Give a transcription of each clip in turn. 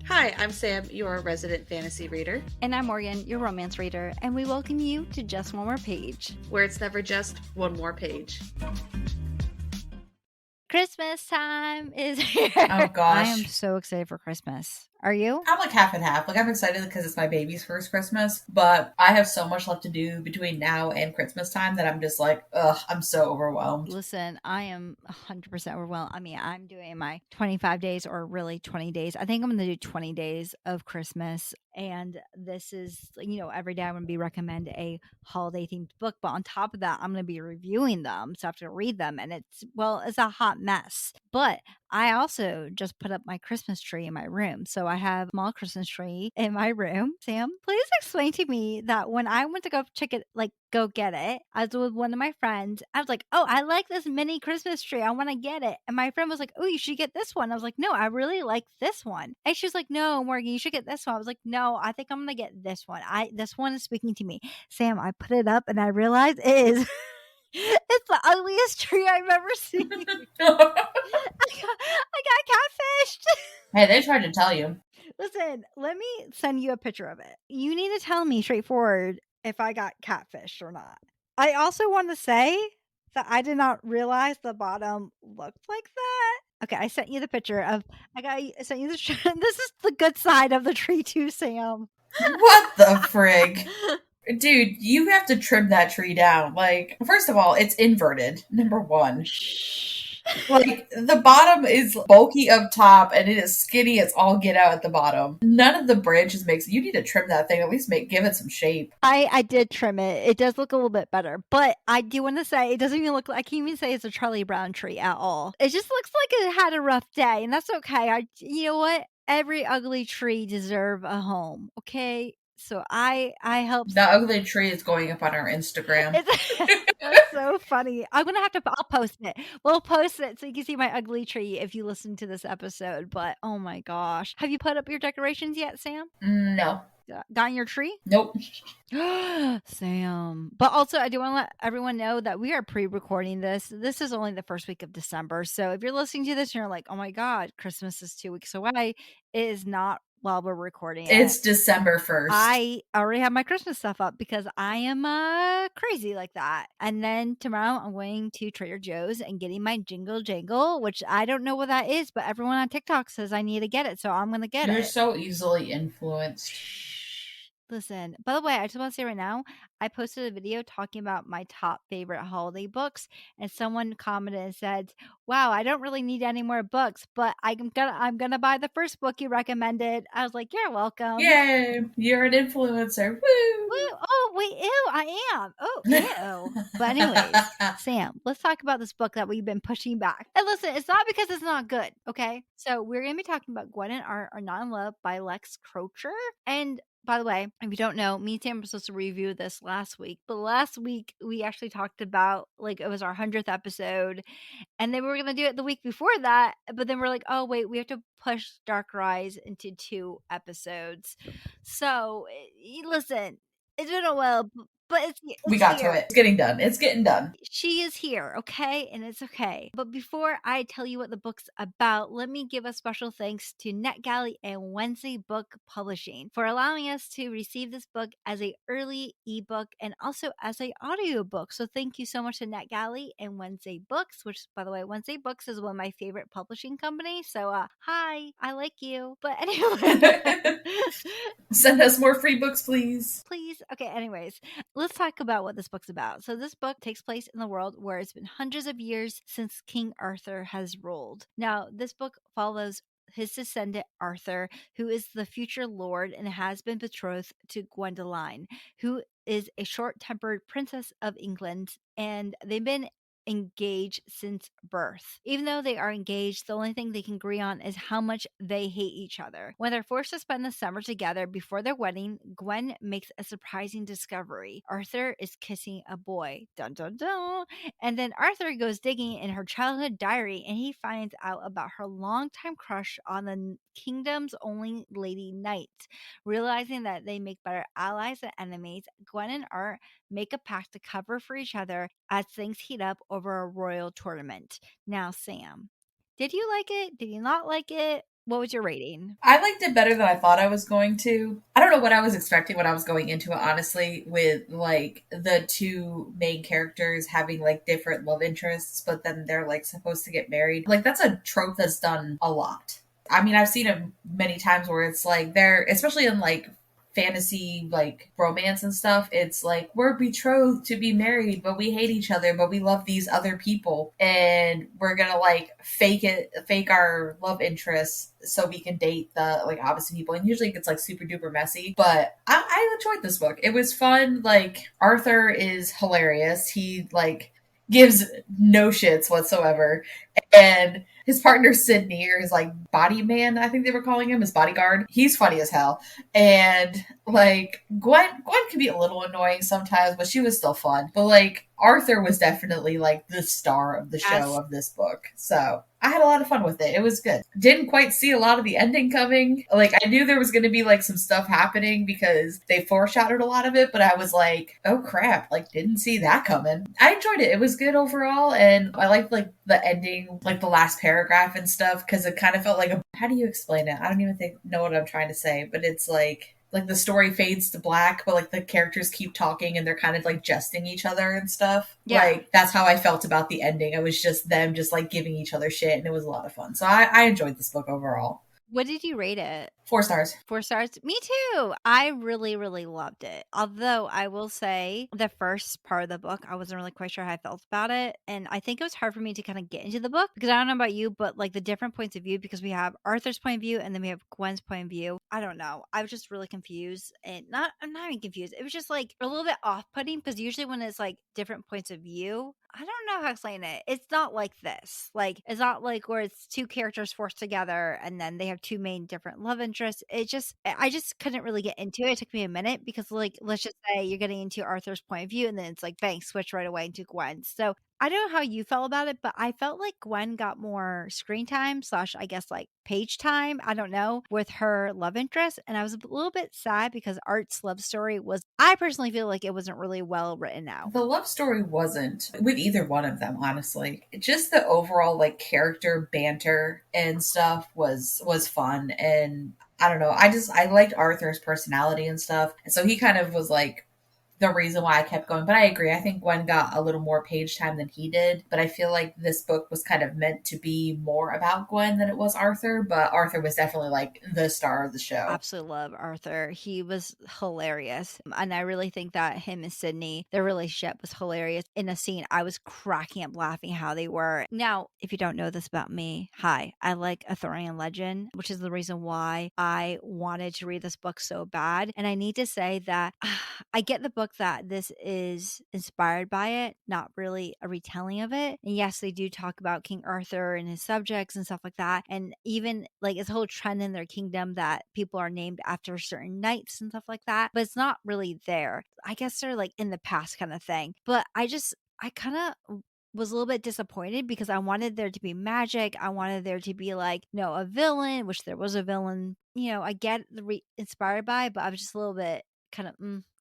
Hi, I'm Sam, your resident fantasy reader, And I'm Morgan, your romance reader, and we welcome you to Just One More Page. where it's never just one more page. Christmas time is here. Oh, gosh. I am so excited for Christmas. Are you? I'm like half and half. Like, I'm excited because it's my baby's first Christmas, but I have so much left to do between now and Christmas time that I'm just like, ugh, I'm so overwhelmed. Listen, I am 100% overwhelmed. I mean, I'm doing my 25 days or really 20 days. I think I'm going to do 20 days of Christmas. And this is, every day I'm going to be recommend a holiday themed book. But on top of that, I'm going to be reviewing them. So I have to read them. And it's a hot mess. But I also just put up my Christmas tree in my room. So I have a small Christmas tree in my room. Sam, please explain to me that when I went to go check it, go get it, I was with one of my friends. I was like, oh, I like this mini Christmas tree. I want to get it. And my friend was like, oh, you should get this one. I was like, no, I really like this one. And she was like, no, Morgan, you should get this one. I was like, no, I think I'm going to get this one. This one is speaking to me. Sam, I put it up and I realized it is... It's the ugliest tree I've ever seen. I got catfished. Hey, they tried to tell you. Listen, let me send you a picture of it. You need to tell me straightforward if I got catfished or not. I also want to say that I did not realize the bottom looked like that. Okay, I sent you the picture of. I sent you the. This is the good side of the tree too, Sam. What the frig? Dude, you have to trim that tree down. Like, first of all, it's inverted, number one. Like, the bottom is bulky up top, and it is skinny as all get out at the bottom. None of the branches makes... You need to trim that thing, at least give it some shape. I did trim it. It does look a little bit better, but I do want to say it doesn't even look like... I can't even say it's a Charlie Brown tree at all. It just looks like it had a rough day, and that's okay. You know what? Every ugly tree deserves a home, okay? So I helped. The ugly tree is going up on our Instagram. That's so funny. I'll post it. We'll post it so you can see my ugly tree if you listen to this episode. But oh my gosh. Have you put up your decorations yet, Sam? No. Gotten your tree? Nope. Sam. But also, I do want to let everyone know that we are pre-recording this. This is only the first week of December. So if you're listening to this and you're like, oh my God, Christmas is 2 weeks away, it is not while we're recording It's December 1st. I already have my Christmas stuff up because I am crazy like that. And then tomorrow I'm going to Trader Joe's and getting my Jingle Jangle, which I don't know what that is, but everyone on TikTok says I need to get it, so I'm going to get it. You're so easily influenced. Listen, by the way, I just want to say right now, I posted a video talking about my top favorite holiday books, and someone commented and said, wow, I don't really need any more books, but I'm gonna buy the first book you recommended. I was like, you're welcome. Yay, you're an influencer. Woo! Woo. Oh, wait, ew, I am. Oh, ew. But anyways, Sam, let's talk about this book that we've been pushing back. And listen, it's not because it's not good, okay? So we're going to be talking about Gwen and Art Are Not in Love by Lex Crocher. And by the way, if you don't know, me and Sam were supposed to review this last week. But last week, we actually talked about, it was our 100th episode. And then we were going to do it the week before that. But then we're like, oh, wait, we have to push Dark Rise into 2 episodes. So, listen, it's been a while, but we got to it. It's getting done. It's getting done. She is here, okay? And it's okay. But before I tell you what the book's about, let me give a special thanks to NetGalley and Wednesday Book Publishing for allowing us to receive this book as an early ebook and also as an audiobook. So thank you so much to NetGalley and Wednesday Books, which, by the way, Wednesday Books is one of my favorite publishing companies. So, hi, I like you. But anyway. Send us more free books, please. Please. Okay, anyways. Let's talk about what this book's about. So this book takes place in the world where it's been hundreds of years since King Arthur has ruled. Now, this book follows his descendant Arthur, who is the future lord and has been betrothed to Gwendoline, who is a short-tempered princess of England, and they've been engaged since birth. Even though they are engaged, the only thing they can agree on is how much they hate each other. When they're forced to spend the summer together before their wedding, Gwen makes a surprising discovery. Arthur is kissing a boy. Dun dun dun. And then Arthur goes digging in her childhood diary and he finds out about her longtime crush on the kingdom's only lady knight. Realizing that they make better allies than enemies, Gwen and Art make a pact to cover for each other as things heat up over a royal tournament. Now, Sam, Did you like it? Did you not like it? What was your rating? I liked it better than I thought I was going to. I don't know what I was expecting when I was going into it, honestly, with like the two main characters having like different love interests, but then they're like supposed to get married. Like, that's a trope that's done a lot. I mean, I've seen it many times where it's like they're, especially in like fantasy, like romance and stuff, it's like we're betrothed to be married, but we hate each other, but we love these other people, and we're gonna like fake our love interests so we can date the like opposite people. And usually it gets like super duper messy, but I enjoyed this book. It was fun. Like, Arthur is hilarious. He like gives no shits whatsoever, and his partner Sydney, or his like body man, I think they were calling him, his bodyguard, he's funny as hell. And like Gwen can be a little annoying sometimes, but she was still fun. But like Arthur was definitely like the star of the show of this book. So I had a lot of fun with it. It was good. Didn't quite see a lot of the ending coming. Like, I knew there was going to be like some stuff happening because they foreshadowed a lot of it, but I was like, oh crap, like didn't see that coming. I enjoyed it. It was good overall, and I liked like the ending, like the last paragraph and stuff, because it kind of felt like a, how do you explain it? I don't even know what I'm trying to say, but it's like the story fades to black, but like the characters keep talking and they're kind of like jesting each other and stuff. Yeah. Like, that's how I felt about the ending. It was just them just like giving each other shit, and it was a lot of fun. So I enjoyed this book overall. What did you rate it? 4 stars. 4 stars? Me too. I really, really loved it. Although I will say the first part of the book, I wasn't really quite sure how I felt about it. And I think it was hard for me to kind of get into the book because I don't know about you, but like the different points of view, because we have Arthur's point of view and then we have Gwen's point of view. I don't know. I was just really confused, and I'm not even confused. It was just like a little bit off putting, because usually when it's like different points of view, I don't know how to explain it. It's not like this. Like, it's not like where it's two characters forced together and then they have two main different love interests. I just couldn't really get into it. It took me a minute because, like, let's just say you're getting into Arthur's point of view and then it's like, bang, switch right away into Gwen's. So I don't know how you felt about it, but I felt like Gwen got more screen time / I guess like page time, I don't know, with her love interest. And I was a little bit sad because Art's love story was, I personally feel like it wasn't really well written out. The love story wasn't with either one of them, honestly. Just the overall like character banter and stuff was fun. And I don't know, I liked Arthur's personality and stuff. And so he kind of was like the reason why I kept going. But I agree. I think Gwen got a little more page time than he did. But I feel like this book was kind of meant to be more about Gwen than it was Arthur. But Arthur was definitely like the star of the show. Absolutely love Arthur. He was hilarious. And I really think that him and Sydney, their relationship was hilarious. In a scene, I was cracking up laughing how they were. Now, if you don't know this about me, hi, I like Arthurian legend, which is the reason why I wanted to read this book so bad. And I need to say that I get the book that this is inspired by it, not really a retelling of it. And yes, they do talk about King Arthur and his subjects and stuff like that. And even like it's a whole trend in their kingdom that people are named after certain knights and stuff like that. But it's not really there. I guess they're like in the past kind of thing. But I kind of was a little bit disappointed because I wanted there to be magic. I wanted there to be like, a villain, which there was a villain. I get the inspired by, but I was just a little bit kind of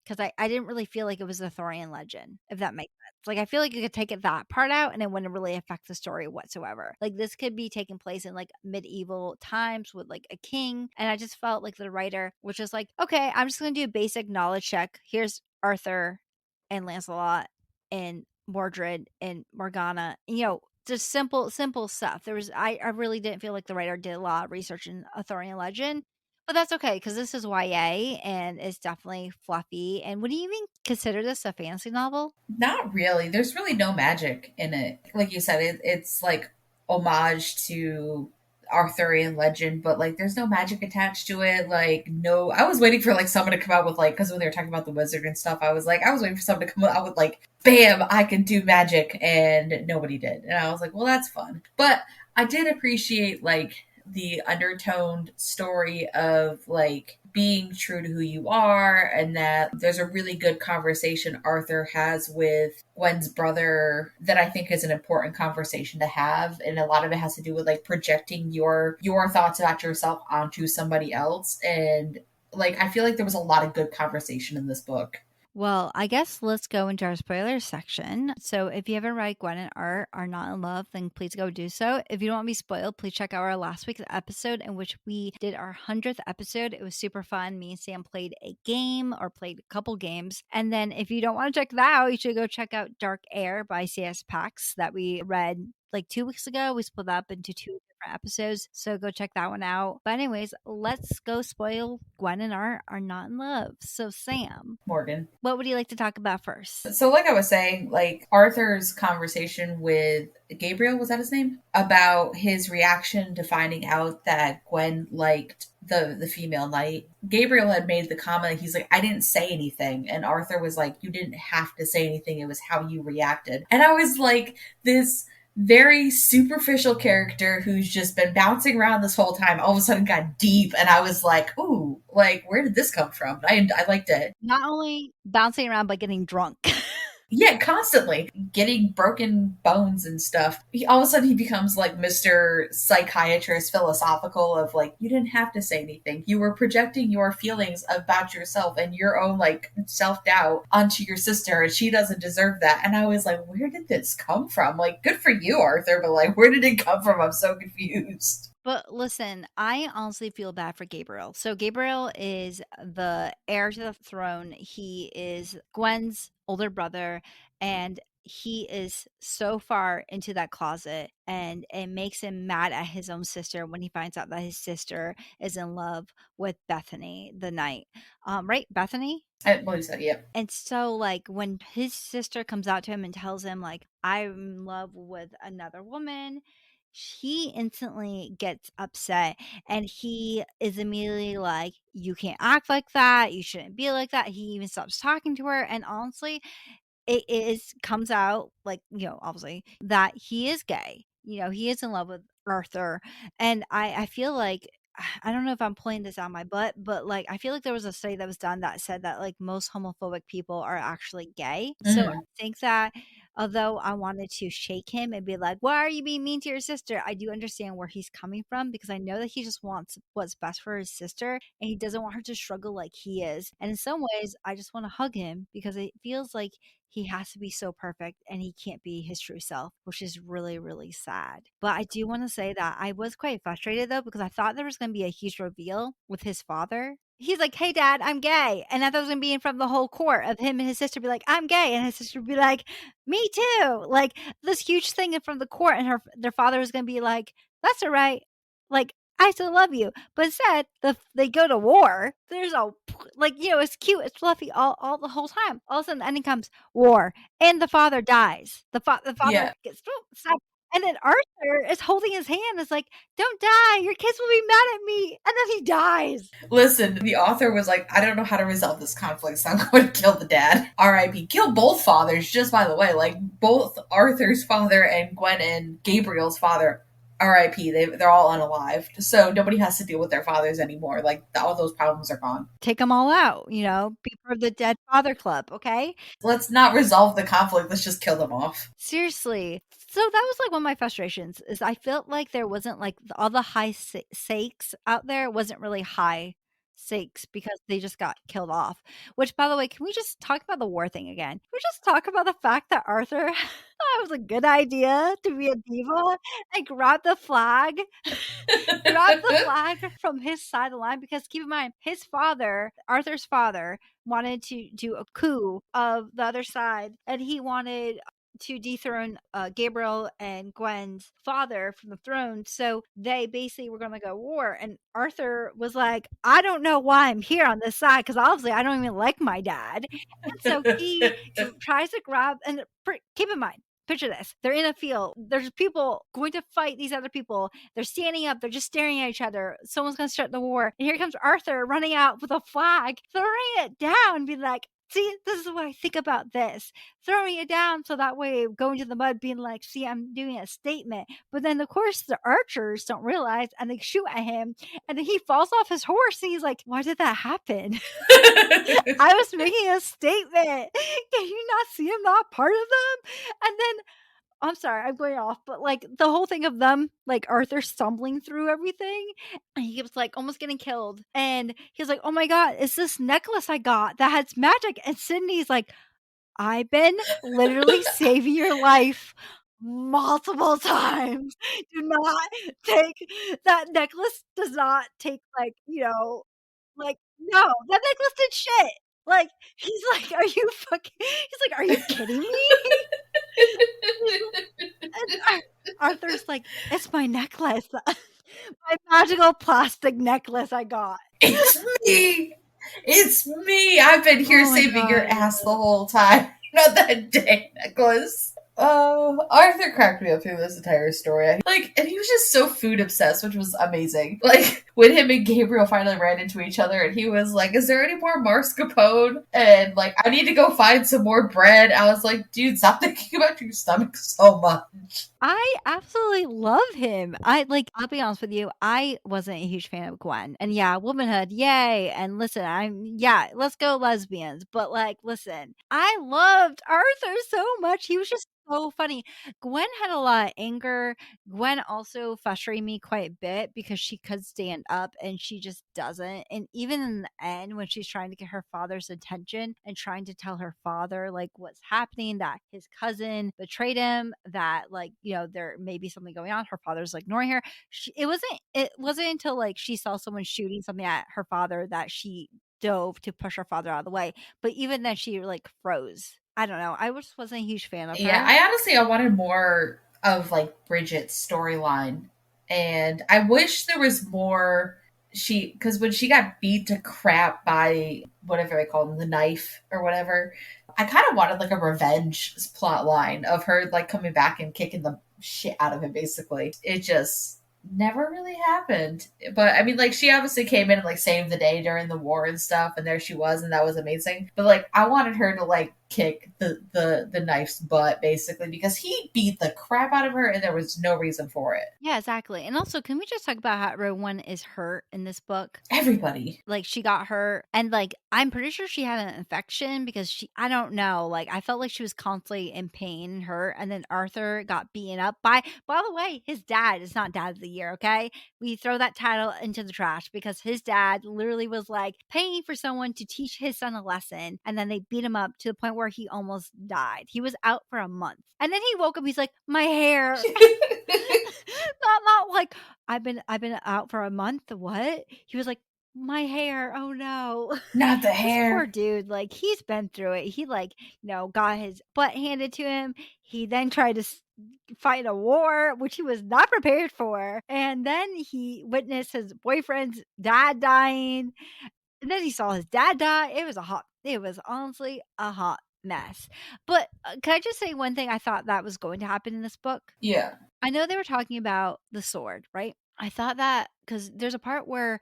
because I didn't really feel like it was a Arthurian legend, if that makes sense. Like, I feel like you could take that part out and it wouldn't really affect the story whatsoever. Like, this could be taking place in like medieval times with like a king. And I just felt like the writer was just like, okay, I'm just going to do a basic knowledge check. Here's Arthur and Lancelot and Mordred and Morgana, just simple stuff. I really didn't feel like the writer did a lot of research in Arthurian legend. But that's okay, because this is YA and it's definitely fluffy. And would you even consider this a fantasy novel? Not really. There's really no magic in it. Like you said, it's like homage to Arthurian legend, but like there's no magic attached to it. Like, no, I was waiting for like someone to come out with like, because when they were talking about the wizard and stuff, I was waiting for someone to come out with like, bam, I can do magic, and nobody did. And I was like, well, that's fun. But I did appreciate like the undertoned story of like being true to who you are, and that there's a really good conversation Arthur has with Gwen's brother that I think is an important conversation to have. And a lot of it has to do with like projecting your thoughts about yourself onto somebody else. And like, I feel like there was a lot of good conversation in this book. Well, I guess let's go into our spoiler section. So if you haven't read Gwen and Art Are Not in Love, then please go do so. If you don't want to be spoiled, please check out our last week's episode in which we did our 100th episode. It was super fun. Me and Sam played a game or played a couple games. And then if you don't want to check that out, you should go check out Dark Air by C.S. Pax that we read like 2 weeks ago. We split up into 2 different episodes, so go check that one out. But anyways, let's go spoil Gwen and Art Are Not in Love. So Sam, Morgan, what would you like to talk about first? So like I was saying, like Arthur's conversation with Gabriel, was that his name? About his reaction to finding out that Gwen liked the female knight. Gabriel had made the comment, he's like, I didn't say anything. And Arthur was like, you didn't have to say anything. It was how you reacted. And I was like, this very superficial character who's just been bouncing around this whole time all of a sudden got deep, and I was like, ooh, like where did this come from? I liked it. Not only bouncing around but getting drunk. Yeah, constantly getting broken bones and stuff. All of a sudden he becomes like Mr. Psychiatrist philosophical of like, you didn't have to say anything. You were projecting your feelings about yourself and your own like self-doubt onto your sister, and she doesn't deserve that. And I was like, where did this come from? Like, good for you, Arthur, but like, where did it come from? I'm so confused. But listen, I honestly feel bad for Gabriel. So Gabriel is the heir to the throne. He is Gwen's older brother, and he is so far into that closet, and it makes him mad at his own sister when he finds out that his sister is in love with Bethany the knight. Right, Bethany? I believe so, yeah. And so, like, when his sister comes out to him and tells him, like, I'm in love with another woman, he instantly gets upset, and he is immediately like, you can't act like that. You shouldn't be like that. He even stops talking to her. And honestly, comes out, like, obviously that he is gay. He is in love with Arthur. And I feel like, I don't know if I'm pulling this out my butt, but like, I feel like there was a study that was done that said that like most homophobic people are actually gay. So I think that although I wanted to shake him and be like, why are you being mean to your sister? I do understand where he's coming from, because I know that he just wants what's best for his sister, and he doesn't want her to struggle like he is. And in some ways, I just want to hug him, because it feels like he has to be so perfect and he can't be his true self, which is really, really sad. But I do want to say that I was quite frustrated though, because I thought there was going to be a huge reveal with his father. He's like, hey dad, I'm gay. And I thought it was going to be in front of the whole court of him and his sister be like, I'm gay. And his sister would be like, me too. Like this huge thing in front of the court, and their father was going to be like, that's all right. Like, I still love you. But instead, they go to war. There's it's cute, it's fluffy all the whole time. All of a sudden, the ending comes war, and the father dies. The father gets stabbed. And then Arthur is holding his hand. It's like, don't die. Your kids will be mad at me. And then he dies. Listen, the author was like, I don't know how to resolve this conflict, so I'm going to kill the dad. R.I.P. Kill both fathers, just by the way. Like, both Arthur's father and Gwen and Gabriel's father, R.I.P. They're all unalived. So nobody has to deal with their fathers anymore. Like, all those problems are gone. Take them all out, be part of the Dead Father Club, okay? Let's not resolve the conflict. Let's just kill them off. Seriously. So that was like one of my frustrations, is I felt like there wasn't like all the high stakes out there wasn't really high stakes, because they just got killed off. Which, by the way, can we just talk about the war thing again? Can we just talk about the fact that Arthur thought it was a good idea to be a diva and grab the flag from his side of the line? Because keep in mind, his father, Arthur's father, wanted to do a coup of the other side, and he wanted to dethrone Gabriel and Gwen's father from the throne. So they basically were going to go war. And Arthur was like, I don't know why I'm here on this side, because obviously I don't even like my dad. And so he tries to grab, and keep in mind, picture this. They're in a field. There's people going to fight these other people. They're standing up. They're just staring at each other. Someone's going to start the war. And here comes Arthur running out with a flag, throwing it down, being like, see, this is what I think about this. Throwing it down so that way going to the mud, being like, see, I'm doing a statement. But then, of course, the archers don't realize, and they shoot at him. And then he falls off his horse, and he's like, why did that happen? I was making a statement. Can you not see I'm not part of them? And then I'm sorry, I'm going off, but like the whole thing of them, like Arthur stumbling through everything, and he was like almost getting killed. And he's like, oh my God, it's this necklace I got that has magic. And Sydney's like, I've been literally saving your life multiple times. Do not take that necklace, does not take like, like, no, that necklace did shit. Like, he's like, are you fucking, he's like, are you kidding me? And Arthur's like, it's my necklace. My magical plastic necklace I got. It's me. It's me. I've been here saving your ass the whole time. Not that dang necklace. Arthur cracked me up through this entire story. Like, and he was just so food obsessed, which was amazing. Like, when him and Gabriel finally ran into each other, and he was like, is there any more mascarpone? And, like, I need to go find some more bread. I was like, dude, stop thinking about your stomach so much. I absolutely love him. I'll be honest with you, I wasn't a huge fan of Gwen. And yeah, womanhood, yay. And listen, let's go lesbians. But like, listen, I loved Arthur so much. He was just so funny. Gwen had a lot of anger. Gwen also frustrated me quite a bit because she could stand up and she just doesn't. And even in the end, when she's trying to get her father's attention and trying to tell her father like what's happening, that his cousin betrayed him, that like, there may be something going on. Her father's like ignoring her. It wasn't until like she saw someone shooting something at her father that she dove to push her father out of the way. But even then she like froze. I don't know. I just wasn't a huge fan of her. Yeah, I wanted more of like Bridget's storyline. And I wish there was more because when she got beat to crap by whatever they call them, the knife or whatever, I kind of wanted like a revenge plot line of her like coming back and kicking the shit out of him, basically. It just never really happened. But I mean, like, she obviously came in and like saved the day during the war and stuff, and there she was, and that was amazing. But like, I wanted her to like kick the knife's butt, basically, because he beat the crap out of her and there was no reason for it. Yeah, exactly. And also, can we just talk about how everyone is hurt in this book? Everybody. Like, she got hurt, and like, I'm pretty sure she had an infection because I don't know, like, I felt like she was constantly in pain and hurt. And then Arthur got beaten up by the way, his dad is not Dad of the Year, okay? We throw that title into the trash because his dad literally was like paying for someone to teach his son a lesson, and then they beat him up to the point where he almost died. He was out for a month, and then he woke up. He's like, my hair. not like I've been out for a month. What? He was like, my hair. Oh no, not the hair. This poor dude. Like, he's been through it. He got his butt handed to him. He then tried to fight a war, which he was not prepared for, and then he witnessed his boyfriend's dad dying, and then he saw his dad die. It was honestly a hot mess. But can I just say one thing I thought that was going to happen in this book? Yeah. I know they were talking about the sword, right? I thought that because there's a part where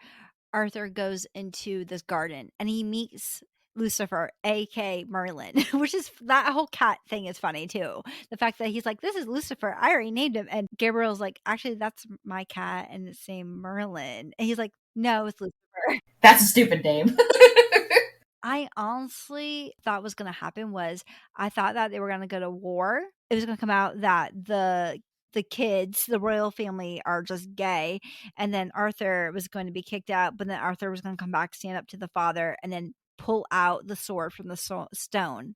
Arthur goes into this garden and he meets Lucifer, aka Merlin, which is, that whole cat thing is funny too. The fact that he's like, this is Lucifer, I already named him, and Gabriel's like, actually that's my cat and it's named Merlin, and he's like, no, it's Lucifer. That's a stupid name. I honestly thought was going to happen was I thought that they were going to go to war. It was going to come out that the kids, the royal family, are just gay, and then Arthur was going to be kicked out, but then Arthur was going to come back, stand up to the father, and then pull out the sword from the stone,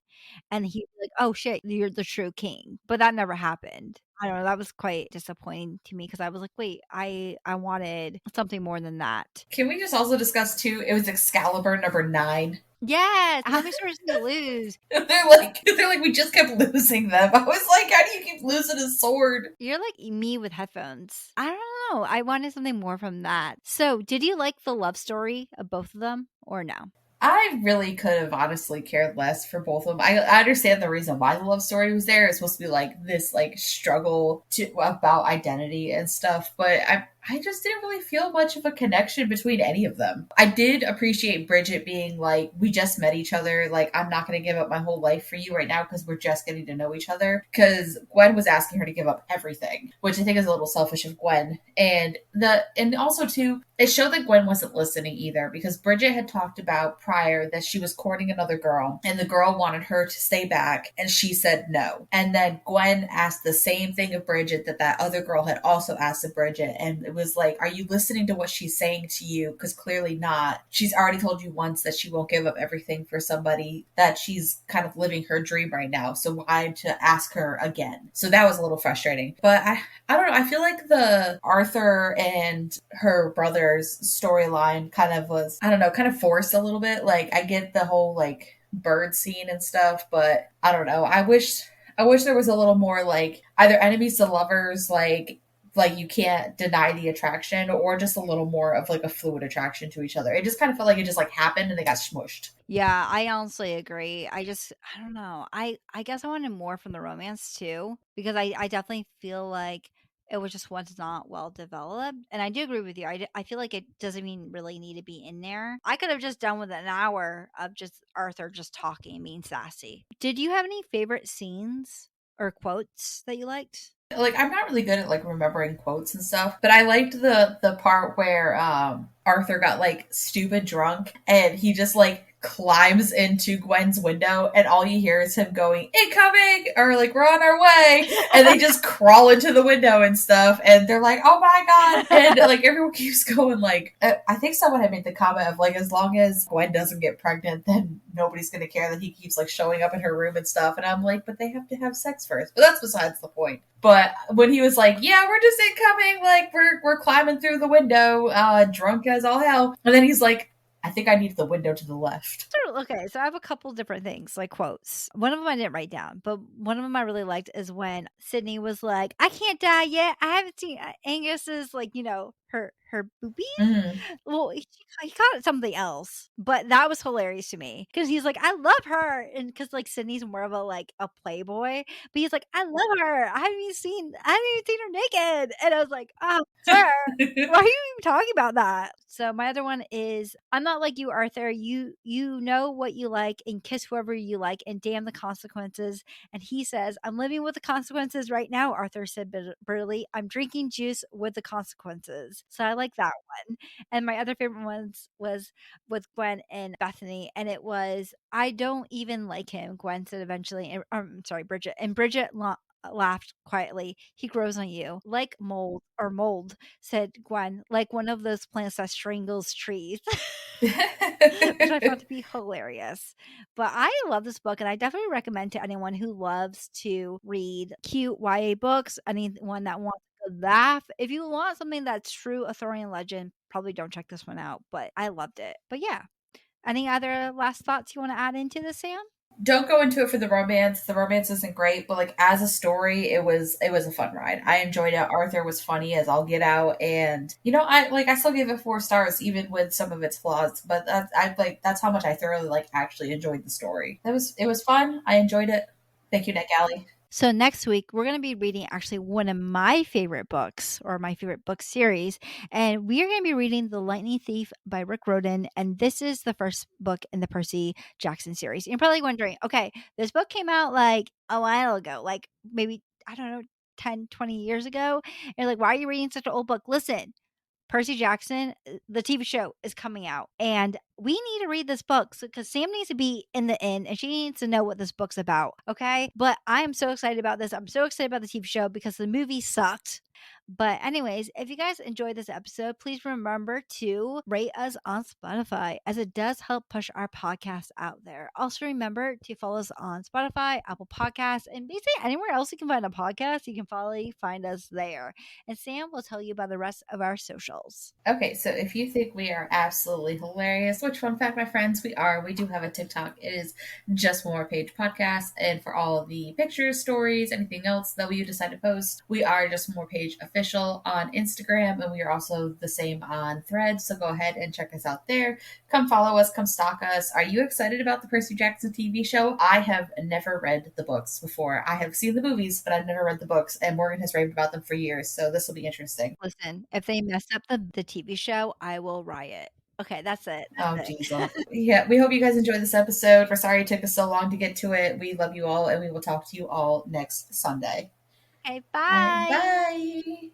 and he's like, oh shit, you're the true king. But that never happened. I don't know, that was quite disappointing to me because I was like, wait, I wanted something more than that. Can we just also discuss too, it was Excalibur number 9. Yes. How many swords did you lose? They're like, we just kept losing them. I was like, how do you keep losing a sword? You're like me with headphones. I don't know. I wanted something more from that. So, did you like the love story of both of them or no? I really could have honestly cared less for both of them. I understand the reason why the love story was there. It's supposed to be like this like struggle about identity and stuff. But I just didn't really feel much of a connection between any of them. I did appreciate Bridget being like, we just met each other. Like, I'm not going to give up my whole life for you right now because we're just getting to know each other. Because Gwen was asking her to give up everything, which I think is a little selfish of Gwen. And also too, it showed that Gwen wasn't listening either, because Bridget had talked about prior that she was courting another girl and the girl wanted her to stay back and she said no. And then Gwen asked the same thing of Bridget that other girl had also asked of Bridget, and it was like, are you listening to what she's saying to you? Because clearly not. She's already told you once that she won't give up everything for somebody, that she's kind of living her dream right now, so why to ask her again? So that was a little frustrating. But I don't know, I feel like the Arthur and her brother's storyline kind of was, I don't know, kind of forced a little bit. Like, I get the whole like bird scene and stuff, but I don't know, I wish there was a little more like either enemies to lovers, like you can't deny the attraction, or just a little more of like a fluid attraction to each other. It just kind of felt like it just like happened and they got smushed. Yeah, I honestly agree. I don't know. I guess I wanted more from the romance too, because I definitely feel like it was just once not well developed. And I do agree with you. I feel like it doesn't even really need to be in there. I could have just done with an hour of just Arthur just talking, being sassy. Did you have any favorite scenes or quotes that you liked? Like, I'm not really good at like remembering quotes and stuff, but I liked the part where Arthur got like stupid drunk and he just like climbs into Gwen's window and all you hear is him going, incoming, or like, we're on our way, and they just crawl into the window and stuff, and they're like, oh my god, and like everyone keeps going. Like, I think someone had made the comment of like, as long as Gwen doesn't get pregnant, then nobody's gonna care that he keeps like showing up in her room and stuff. And I'm like, but they have to have sex first. But that's besides the point. But when he was like, yeah, we're just incoming, like we're climbing through the window, drunk as all hell, and then he's like, I think I need the window to the left. Okay, so I have a couple different things, like quotes. One of them I didn't write down, but one of them I really liked is when Sydney was like, I can't die yet. I haven't seen Angus's, like, her boobies. Mm-hmm. Well, he called it something else, but that was hilarious to me because he's like, I love her. And because like Sydney's more of a playboy, but he's like, I love her. I haven't even seen her naked. And I was like, oh, sir, why are you even talking about that? So my other one is, I'm not like you, Arthur. You know what you like and kiss whoever you like and damn the consequences. And he says, I'm living with the consequences right now, Arthur said bitterly. I'm drinking juice with the consequences. So I like that one. And my other favorite ones was with Gwen and Bethany. And it was, I don't even like him, Gwen said eventually. And, sorry, Bridget. And Bridget laughed quietly. He grows on you like mold, said Gwen, like one of those plants that strangles trees. Which I found to be hilarious. But I love this book, and I definitely recommend to anyone who loves to read cute YA books, anyone that wants to laugh. If you want something that's true Arthurian legend, probably don't check this one out, but I loved it. But yeah. Any other last thoughts you want to add into this, Sam? Don't go into it for the romance. The romance isn't great, but like as a story, it was a fun ride. I enjoyed it. Arthur was funny as all get out, and I still give it 4 stars even with some of its flaws. But that's how much I thoroughly actually enjoyed the story. It was fun. I enjoyed it. Thank you, NetGalley. So next week, we're going to be reading actually one of my favorite books, or my favorite book series. And we are going to be reading The Lightning Thief by Rick Riordan. And this is the first book in the Percy Jackson series. And you're probably wondering, okay, this book came out like a while ago, like maybe, I don't know, 10, 20 years ago. And you're like, why are you reading such an old book? Listen, Percy Jackson, the TV show, is coming out, and we need to read this book because Sam needs to be in the inn and she needs to know what this book's about. Okay. But I am so excited about this. I'm so excited about the TV show because the movie sucked. But anyways, if you guys enjoyed this episode, please remember to rate us on Spotify, as it does help push our podcast out there. Also remember to follow us on Spotify, Apple Podcasts, and basically anywhere else you can find a podcast, you can probably find us there. And Sam will tell you about the rest of our socials. Okay, so if you think we are absolutely hilarious, which fun fact, my friends, we are. We do have a TikTok. It is Just One More Page Podcast. And for all of the pictures, stories, anything else that we decide to post, we are Just One More Page Page Official on Instagram, and we are also the same on Threads. So go ahead and check us out there. Come follow us. Come stalk us. Are you excited about the Percy Jackson TV show? I have never read the books before. I have seen the movies, but I've never read the books, and Morgan has raved about them for years. So this will be interesting. Listen, if they mess up the TV show, I will riot. Okay, that's it. Oh, geez. Yeah, we hope you guys enjoyed this episode. We're sorry it took us so long to get to it. We love you all, and we will talk to you all next Sunday. Okay, All right, bye. bye.